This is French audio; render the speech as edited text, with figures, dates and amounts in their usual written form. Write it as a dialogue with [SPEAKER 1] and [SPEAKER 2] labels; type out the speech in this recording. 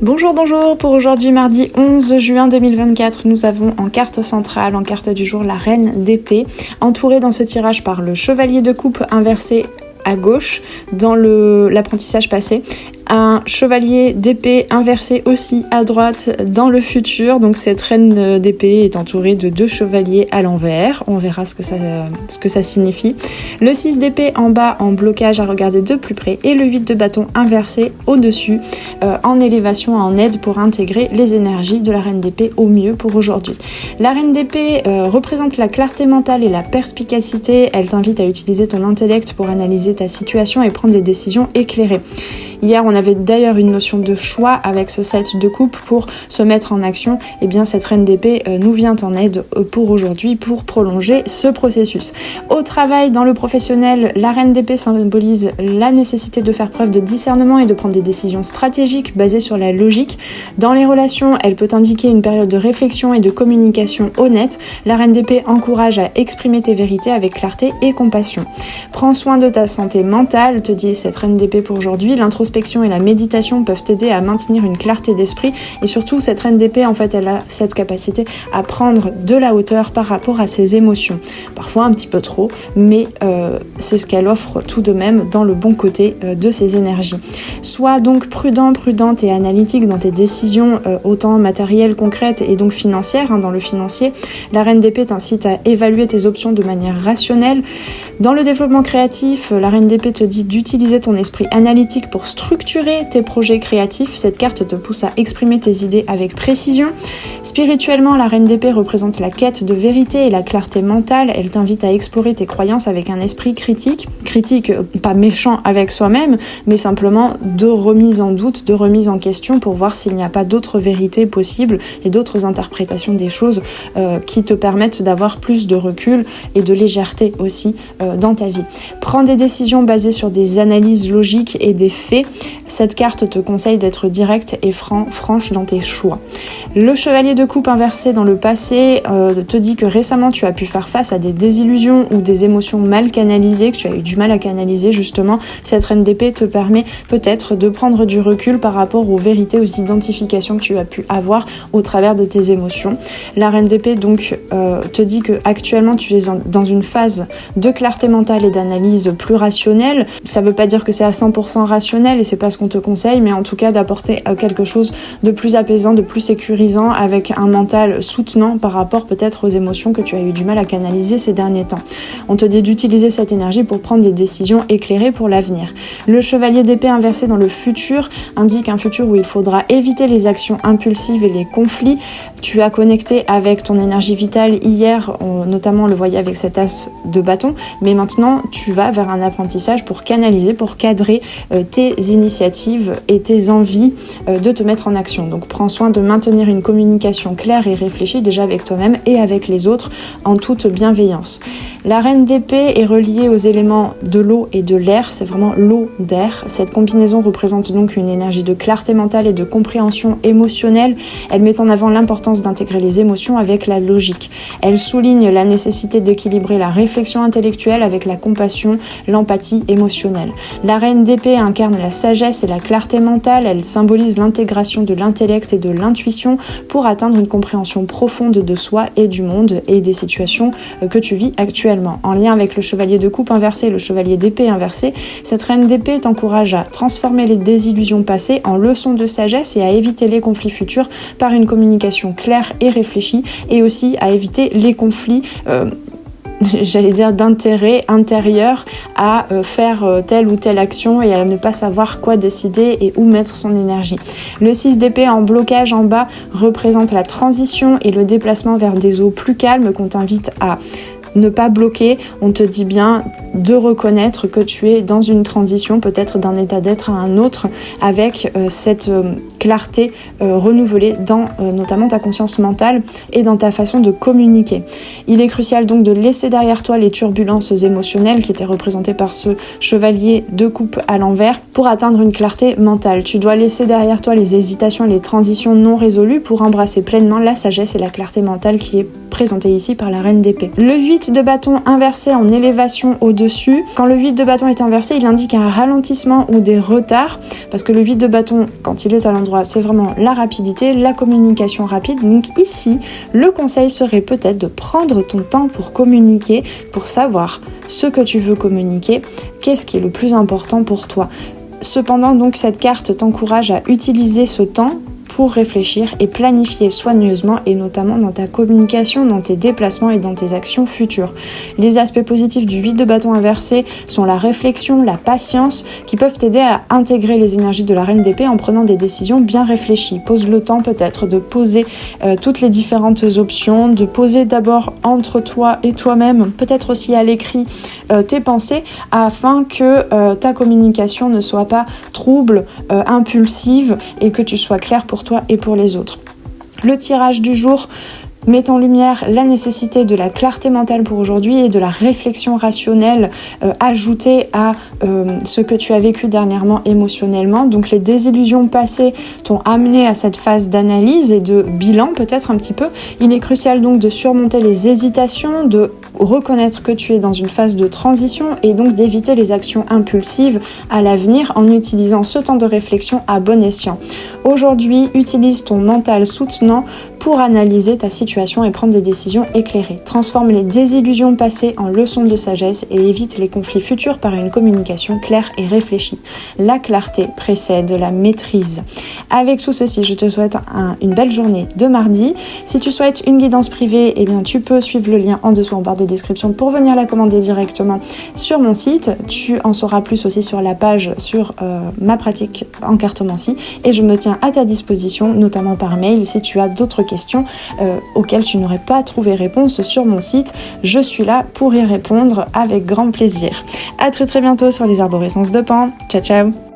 [SPEAKER 1] Bonjour, pour aujourd'hui mardi 11 juin 2024, nous avons en carte centrale, en carte du jour, la reine d'épée, entourée dans ce tirage par le chevalier de coupe inversé à gauche dans l'apprentissage passé, un chevalier d'épée inversé aussi à droite dans le futur. Donc cette reine d'épée est entourée de 2 chevaliers à l'envers. On verra ce que ça signifie. Le 6 d'épée en bas en blocage à regarder de plus près et le 8 de bâton inversé au-dessus en élévation, en aide pour intégrer les énergies de la reine d'épée au mieux pour aujourd'hui. La reine d'épée représente la clarté mentale et la perspicacité. Elle t'invite à utiliser ton intellect pour analyser ta situation et prendre des décisions éclairées. Hier, on avait d'ailleurs une notion de choix avec ce set de coupe pour se mettre en action. Et bien, cette reine d'épée nous vient en aide pour aujourd'hui, pour prolonger ce processus. Au travail, dans le professionnel, la reine d'épée symbolise la nécessité de faire preuve de discernement et de prendre des décisions stratégiques basées sur la logique. Dans les relations, elle peut indiquer une période de réflexion et de communication honnête. La reine d'épée encourage à exprimer tes vérités avec clarté et compassion. Prends soin de ta santé mentale, te dit cette reine d'épée pour aujourd'hui. L'introspection et la méditation peuvent t'aider à maintenir une clarté d'esprit et surtout cette reine d'épée, en fait, elle a cette capacité à prendre de la hauteur par rapport à ses émotions. Parfois un petit peu trop, mais c'est ce qu'elle offre tout de même dans le bon côté de ses énergies. Sois donc prudente et analytique dans tes décisions, autant matérielles, concrètes et donc financières. Dans le financier, la reine d'épée t'incite à évaluer tes options de manière rationnelle. Dans le développement créatif, la reine d'épée te dit d'utiliser ton esprit analytique pour structurer tes projets créatifs. Cette carte te pousse à exprimer tes idées avec précision. Spirituellement, la reine d'épée représente la quête de vérité et la clarté mentale. Elle t'invite à explorer tes croyances avec un esprit critique, pas méchant avec soi-même, mais simplement de remise en doute, de remise en question pour voir s'il n'y a pas d'autres vérités possibles et d'autres interprétations des choses qui te permettent d'avoir plus de recul et de légèreté aussi dans ta vie. Prends des décisions basées sur des analyses logiques et des faits. Cette carte te conseille d'être direct et franche dans tes choix. Le chevalier de coupe inversé dans le passé te dit que récemment tu as pu faire face à des désillusions ou des émotions mal canalisées, que tu as eu du mal à canaliser justement. Cette reine d'épée te permet peut-être de prendre du recul par rapport aux vérités, aux identifications que tu as pu avoir au travers de tes émotions. La reine d'épée donc te dit que actuellement tu es dans une phase de clarté mentale et d'analyse plus rationnelle. Ça veut pas dire que c'est à 100% rationnel et c'est pas ce qu'on te conseille, mais en tout cas d'apporter quelque chose de plus apaisant, de plus sécurisant, avec un mental soutenant par rapport peut-être aux émotions que tu as eu du mal à canaliser ces derniers temps. On te dit d'utiliser cette énergie pour prendre des décisions éclairées pour l'avenir. Le chevalier d'épée inversé dans le futur indique un futur où il faudra éviter les actions impulsives et les conflits. Tu as connecté avec ton énergie vitale hier, notamment on le voyait avec cet as de bâton, mais maintenant tu vas vers un apprentissage pour canaliser, pour cadrer tes initiatives et tes envies de te mettre en action. Donc prends soin de maintenir une communication claire et réfléchie déjà avec toi-même et avec les autres en toute bienveillance. La reine d'épée est reliée aux éléments de l'eau et de l'air, c'est vraiment l'eau d'air. Cette combinaison représente donc une énergie de clarté mentale et de compréhension émotionnelle. Elle met en avant l'importance d'intégrer les émotions avec la logique. Elle souligne la nécessité d'équilibrer la réflexion intellectuelle avec la compassion, l'empathie émotionnelle. La reine d'épée incarne la sagesse et la clarté mentale. Elle symbolise l'intégration de l'intellect et de l'intuition pour atteindre une compréhension profonde de soi et du monde et des situations que tu vis actuellement. En lien avec le chevalier de coupe inversé et le chevalier d'épée inversé, cette reine d'épée t'encourage à transformer les désillusions passées en leçons de sagesse et à éviter les conflits futurs par une communication claire et réfléchie, et aussi à éviter les conflits d'intérêt intérieur à faire telle ou telle action et à ne pas savoir quoi décider et où mettre son énergie. Le 6 d'épée en blocage en bas représente la transition et le déplacement vers des eaux plus calmes qu'on t'invite à ne pas bloquer. On te dit bien de reconnaître que tu es dans une transition, peut-être d'un état d'être à un autre, avec cette clarté renouvelée dans notamment ta conscience mentale et dans ta façon de communiquer. Il est crucial donc de laisser derrière toi les turbulences émotionnelles qui étaient représentées par ce chevalier de coupe à l'envers pour atteindre une clarté mentale. Tu dois laisser derrière toi les hésitations et les transitions non résolues pour embrasser pleinement la sagesse et la clarté mentale qui est présentée ici par la reine d'épée. Le 8 de bâton inversé en élévation au-dessus dessus. Quand le 8 de bâton est inversé, il indique un ralentissement ou des retards, parce que le 8 de bâton, quand il est à l'endroit, c'est vraiment la rapidité, la communication rapide. Donc ici, le conseil serait peut-être de prendre ton temps pour communiquer, pour savoir ce que tu veux communiquer, qu'est-ce qui est le plus important pour toi. Cependant, donc, cette carte t'encourage à utiliser ce temps pour réfléchir et planifier soigneusement, et notamment dans ta communication, dans tes déplacements et dans tes actions futures. Les aspects positifs du 8 de bâton inversé sont la réflexion, la patience, qui peuvent t'aider à intégrer les énergies de la reine d'épée en prenant des décisions bien réfléchies. Pose le temps peut-être de poser toutes les différentes options, de poser d'abord entre toi et toi-même, peut-être aussi à l'écrit, tes pensées, afin que ta communication ne soit pas trouble, impulsive, et que tu sois clair pour toi et pour les autres. Le tirage du jour met en lumière la nécessité de la clarté mentale pour aujourd'hui et de la réflexion rationnelle ajoutée à ce que tu as vécu dernièrement émotionnellement. Donc les désillusions passées t'ont amené à cette phase d'analyse et de bilan peut-être un petit peu. Il est crucial donc de surmonter les hésitations, de reconnaître que tu es dans une phase de transition et donc d'éviter les actions impulsives à l'avenir en utilisant ce temps de réflexion à bon escient. Aujourd'hui, utilise ton mental soutenant pour analyser ta situation et prendre des décisions éclairées. Transforme les désillusions passées en leçons de sagesse et évite les conflits futurs par une communication claire et réfléchie. La clarté précède la maîtrise. Avec tout ceci, je te souhaite une belle journée de mardi. Si tu souhaites une guidance privée, eh bien, tu peux suivre le lien en dessous en barre de description pour venir la commander directement sur mon site. Tu en sauras plus aussi sur la page sur ma pratique en cartomancie, et je me tiens à ta disposition, notamment par mail, si tu as d'autres questions auxquelles tu n'aurais pas trouvé réponse sur mon site. Je suis là pour y répondre avec grand plaisir. À très bientôt sur les arborescences de Pan. Ciao ciao.